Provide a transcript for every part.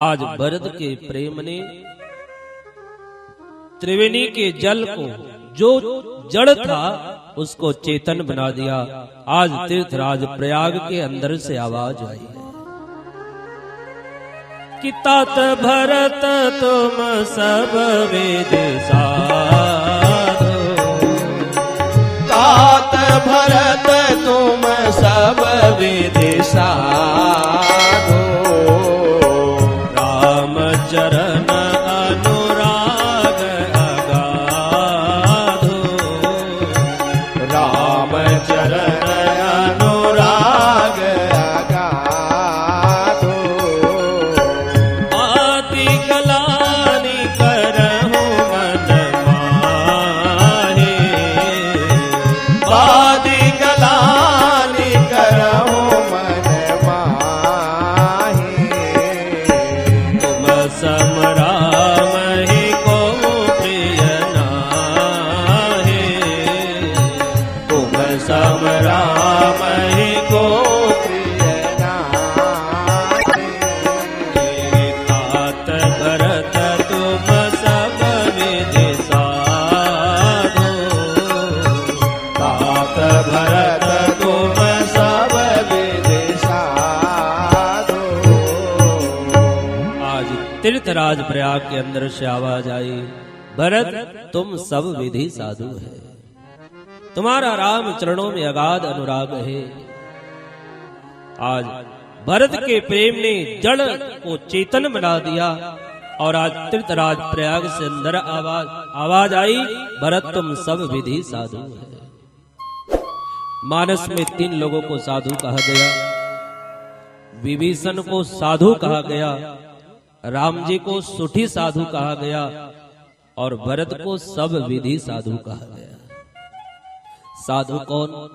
आज भरत के प्रेम ने त्रिवेणी के जल को जो जड़ था उसको चेतन बना दिया। आज तीर्थराज प्रयाग के अंदर से आवाज आई है कि तात भरत तुम सब वेद साधो, तात भरत तुम सब वेद साधो, राम चरण अनुराग अगाधो, राम चरण अनुराग अगाधो, आदि गलानि करहु मन माहे, आदि गलानि करहु मन माहे, तुम सम राम ही को प्रिय नाहे, तुम सम राम ही को प्रिय नाहे। तात भरत तुम सब विधि साधो, तात भरत तुम सब विधि साधो। आज तीर्थराज प्रयाग के अंदर से आवाज आई, भरत तुम सब विधि साधु है, तुम्हारा राम चरणों में अगाध अनुराग है। आज भरत के प्रेम ने जड़ को चेतन बना दिया और आज तीर्थराज प्रयाग से अंदर आवाज आई, भरत तुम सब विधि साधु है। मानस में 3 लोगों को साधु कहा गया, विभीषण को साधु कहा गया, राम जी को सुठी साधु कहा गया और भरत को सब विधि साधु कहा गया। साधु कौन?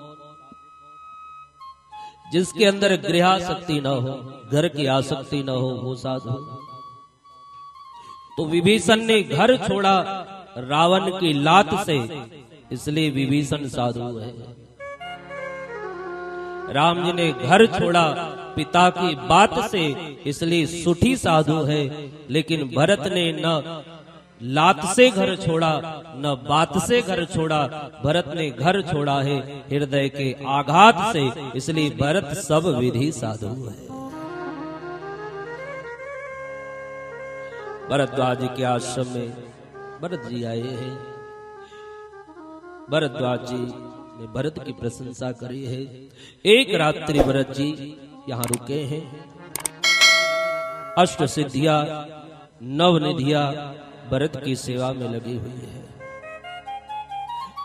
जिसके अंदर गृहासक्ति न हो, घर की आसक्ति न हो, वो साधु। तो विभीषण ने घर छोड़ा रावण की लात से, इसलिए विभीषण साधु है। राम जी ने घर छोड़ा पिता की बात से, इसलिए सुठी साधु है। लेकिन भरत ने न लात से घर छोड़ा न बात से घर छोड़ा, भरत ने घर छोड़ा है हृदय के आघात से, इसलिए भरत सब विधि साधु है। भरद्वाज जी के आश्रम में भरत जी आए हैं। भरद्वाज जी ने भरत की प्रशंसा करी है। एक रात्रि भरत जी यहाँ रुके हैं। अष्ट सिद्धियां 9 निधियां भरत की सेवा में लगी हुई है।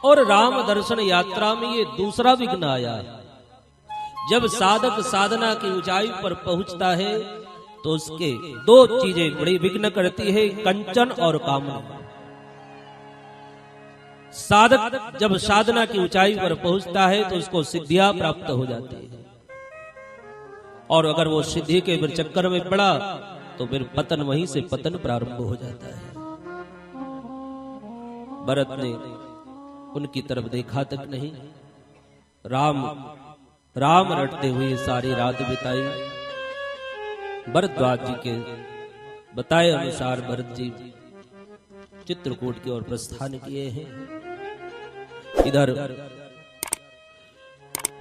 और राम दर्शन यात्रा में ये दूसरा विघ्न आया है। जब साधक साधना की ऊंचाई पर पहुंचता है तो उसके 2 चीजें बड़ी विघ्न करती है, कंचन और कामना। साधक जब साधना की ऊंचाई पर पहुंचता है तो उसको सिद्धियां प्राप्त हो जाती है, और अगर वो सिद्धि के फिर चक्कर में पड़ा तो फिर पतन, वहीं से पतन प्रारंभ हो जाता है। भरत ने उनकी तरफ देखा तक नहीं, राम राम रटते हुए सारी रात बिताई। भरद्वाज जी के बताए अनुसार भरत जी चित्रकूट की ओर प्रस्थान किए हैं। इधर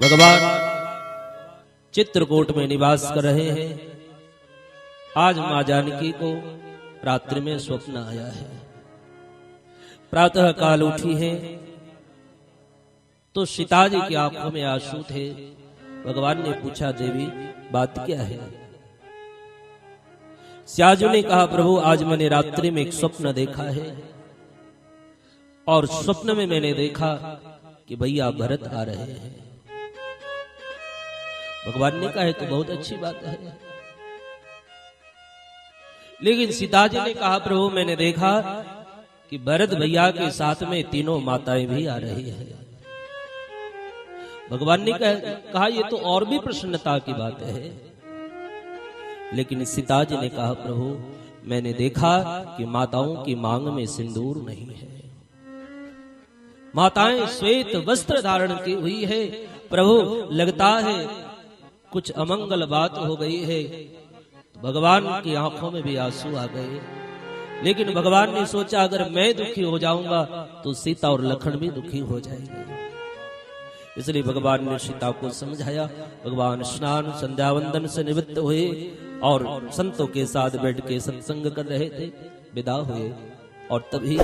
भगवान चित्रकूट में निवास कर रहे हैं। आज मां जानकी को रात्रि में स्वप्न आया है। प्रातः काल उठी है तो सीता जी की आंखों में आंसू थे। भगवान ने पूछा, देवी बात क्या है? स्याजू ने कहा, प्रभु आज मैंने रात्रि में एक स्वप्न देखा है और स्वप्न में मैंने देखा कि भैया भरत आ रहे हैं। भगवान ने कहा, तो बहुत अच्छी बात है। लेकिन सीता जी ने कहा, प्रभु मैंने देखा कि भरत भैया के साथ में 3 माताएं भी आ रही है। भगवान ने कहा, ये तो और भी प्रसन्नता की बात है। लेकिन सीता जी ने कहा, प्रभु मैंने देखा कि माताओं की मांग में सिंदूर नहीं है। माताएं श्वेत वस्त्र धारण की हुई है। प्रभु लगता है कुछ अमंगल बात हो गई है। भगवान की आंखों में भी आंसू आ गए। लेकिन भगवान ने सोचा अगर मैं दुखी हो जाऊंगा तो सीता और लखन भी दुखी हो जाएंगे। इसलिए भगवान ने सीता को समझाया। भगवान स्नान संध्या वंदन से निवृत्त हुए और संतों के साथ बैठ के सत्संग कर रहे थे, विदा हुए। और तभी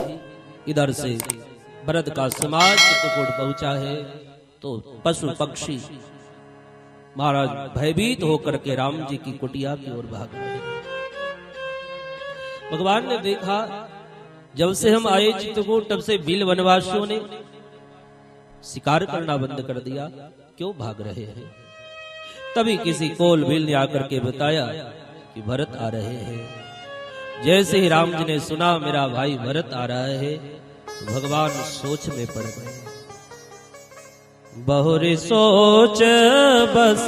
इधर से भरत का समाज चित्रकूट पहुंचा है तो पशु पक्षी महाराज भयभीत होकर के राम जी की कुटिया की ओर भाग रहे। भगवान ने देखा जब से हम आए चित्रकूट तब से भील वनवासियों ने शिकार करना बंद कर दिया, क्यों भाग रहे हैं? तभी किसी कोल भील ने आकर के बताया कि भरत आ रहे हैं। जैसे ही राम जी ने सुना मेरा भाई भरत आ रहा है तो भगवान सोच में पड़ गए। बहुरी सोच बस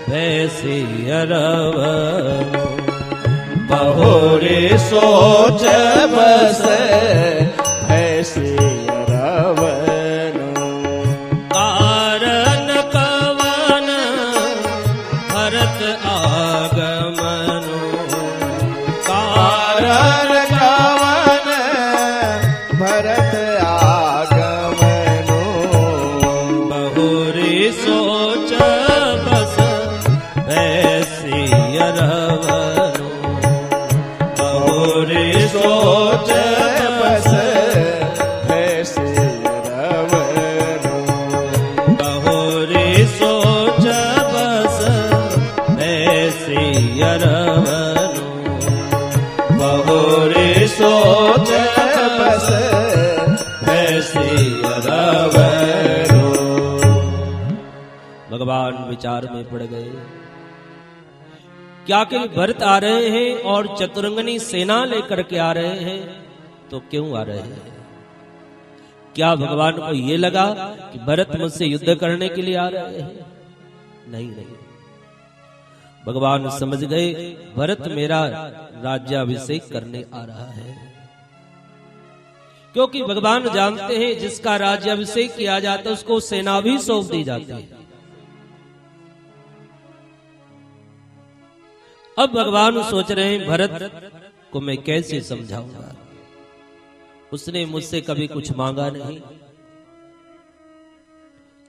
भैसी अरव, बहुरी सोच बस भैसी अरव, कारण कवन भरत आगमनु, कारण कवन भरत आगमनु, बहुरी सोच बस भैसी अरवनु, बहुरी सोच बस भैसी अरवनु, बहुरी सोच बस भैसी अरवनु, बहुरी सोच बस भैसी अरवनु। भगवान विचार में पड़ गए। क्या कि भरत आ रहे हैं और चतुरंगनी सेना लेकर के आ रहे हैं तो क्यों आ रहे हैं? क्या भगवान को ये लगा कि भरत मुझसे युद्ध करने के लिए आ रहे हैं? नहीं नहीं, भगवान समझ गए भरत मेरा राज्याभिषेक करने आ रहा है। क्योंकि भगवान जानते हैं जिसका राज्याभिषेक किया जाता है उसको सेना भी सौंप दी जाती है। अब भगवान सोच रहे हैं भरत को मैं कैसे समझाऊंगा, उसने मुझसे कभी कुछ मांगा नहीं,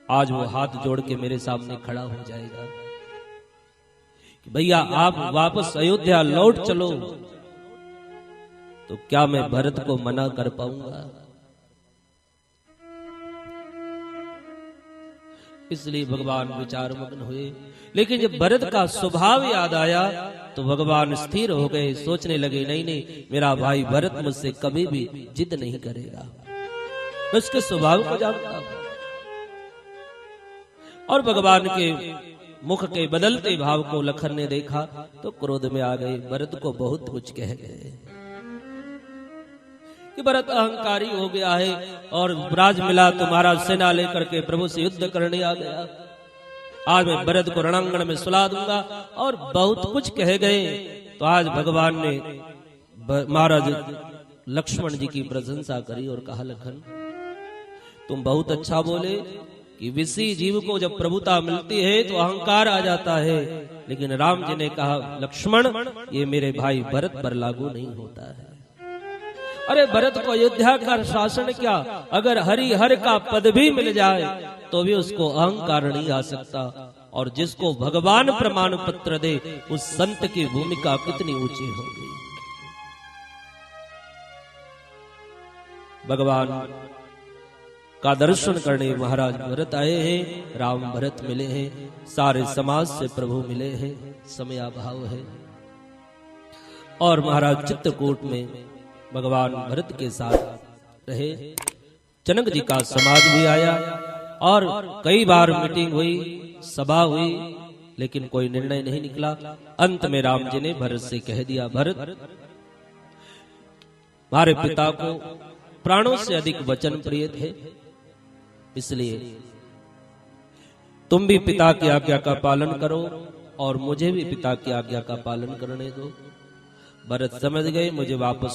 आज वो हाथ जोड़ के मेरे सामने खड़ा हो जाएगा कि भैया आप वापस अयोध्या लौट चलो, तो क्या मैं भरत को मना कर पाऊंगा? इसलिए भगवान विचार मग्न हुए। लेकिन जब भरत का स्वभाव याद आया तो भगवान स्थिर हो गए, सोचने लगे नहीं नहीं, मेरा भाई भरत मुझसे कभी भी जिद नहीं करेगा, मैं उसके स्वभाव को जानता हूं। और भगवान के मुख के बदलते भाव को लखन ने देखा तो क्रोध में आ गए, भरत को बहुत कुछ कह गए कि भरत अहंकारी हो गया है और राज मिला तुम्हारा सेना लेकर के प्रभु से युद्ध करने आ गया, आज मैं भरत को रणांगण में सुला दूंगा, और बहुत कुछ कह गए। तो आज भगवान ने महाराज लक्ष्मण जी की प्रशंसा करी और कहा लखन तुम बहुत अच्छा बोले कि विषी जीव को जब प्रभुता मिलती है तो अहंकार आ जाता है, लेकिन राम जी ने कहा लक्ष्मण ये मेरे भाई भरत पर लागू नहीं होता है। अरे भरत को अयोध्या का शासन क्या, अगर हरिहर का पद भी मिल जाए तो भी उसको अहंकार नहीं आ सकता, और जिसको भगवान प्रमाण पत्र दे उस संत की भूमिका कितनी ऊंची होगी। भगवान का दर्शन करने महाराज भरत आए हैं, राम भरत मिले हैं, सारे समाज से प्रभु मिले हैं, समयाभाव है। और महाराज चित्रकूट में भगवान भरत के साथ रहे, जनक जी का समाज भी आया और कई बार मीटिंग हुई, सभा हुई, लेकिन कोई निर्णय नहीं निकला। अंत में राम जी ने भरत से कह दिया भरत हमारे पिता को प्राणों से अधिक वचन प्रिय थे, इसलिए तुम भी पिता की आज्ञा का पालन करो और मुझे भी पिता की आज्ञा का पालन करने दो। भरत समझ गए मुझे वापस